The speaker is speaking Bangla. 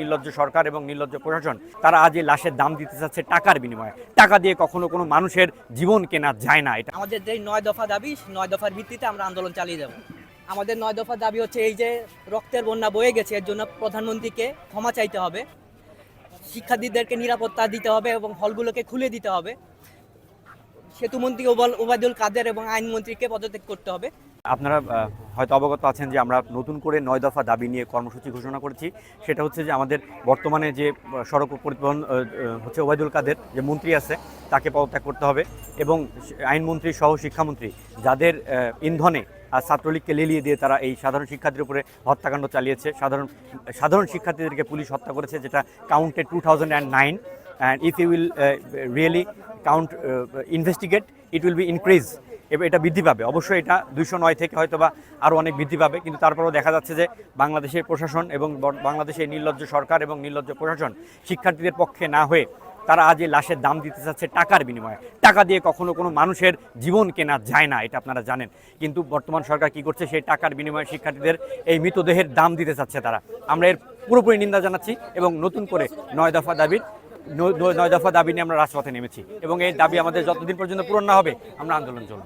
নির্লজ্জ সরকার এবং নির্লজ্জ প্রশাসন তারা আজ এই লাশের দাম দিতে চাচ্ছে টাকার বিনিময়ে। টাকা দিয়ে কখনো কোনো মানুষের জীবন কেনা যায় না। এটা আমাদের যে 9 দফা দাবি, 9 দফার ভিত্তিতে আমরা আন্দোলন চালিয়ে যাব। আমাদের 9 দফা দাবি হচ্ছে এই যে রক্তের বন্যা বয়ে গেছে, এর জন্য প্রধানমন্ত্রীকে ক্ষমা চাইতে হবে, শিক্ষার্থীদেরকে নিরাপত্তা দিতে হবে এবং হলগুলোকে খুলে দিতে হবে, সেতুমন্ত্রী ওবায়দুল কাদের এবং আইনমন্ত্রীকে পদত্যাগ করতে হবে। আপনারা হয়তো অবগত আছেন যে আমরা নতুন করে 9 দফা দাবি নিয়ে কর্মসূচি ঘোষণা করেছি। সেটা হচ্ছে যে আমাদের বর্তমানে যে সড়ক পরিবহন হচ্ছে ওবায়দুল কাদের যে মন্ত্রী আছে তাকে পদত্যাগ করতে হবে এবং আইনমন্ত্রী সহ শিক্ষামন্ত্রী যাদের ইন্ধনে আর ছাত্রলীগকে লেলিয়ে দিয়ে তারা এই সাধারণ শিক্ষার্থীর উপরে হত্যাকাণ্ড চালিয়েছে, সাধারণ শিক্ষার্থীদেরকে পুলিশ হত্যা করেছে, যেটা counted 2009, and if you will really count investigate, it will be increase, এটা বৃদ্ধি পাবে। অবশ্যই এটা 209 থেকে হয়তো বা আরও অনেক বৃদ্ধি পাবে, কিন্তু তারপরেও দেখা যাচ্ছে যে বাংলাদেশের প্রশাসন এবং বাংলাদেশের নির্লজ্জ সরকার এবং নির্লজ্জ প্রশাসন শিক্ষার্থীদের পক্ষে না হয়ে তারা আজ এই লাশের দাম দিতে চাচ্ছে টাকার বিনিময়ে। টাকা দিয়ে কখনো কোনো মানুষের জীবন কেনা যায় না, এটা আপনারা জানেন। কিন্তু বর্তমান সরকার কি করছে, সেই টাকার বিনিময়ে শিক্ষার্থীদের এই মৃতদেহের দাম দিতে চাচ্ছে তারা। আমরা এর পুরোপুরি নিন্দা জানাচ্ছি এবং নতুন করে 9 দফা দাবি নিয়ে আমরা রাজপথে নেমেছি এবং এই দাবি আমাদের যতদিন পর্যন্ত পূরণ না হবে আমরা আন্দোলন চলবে।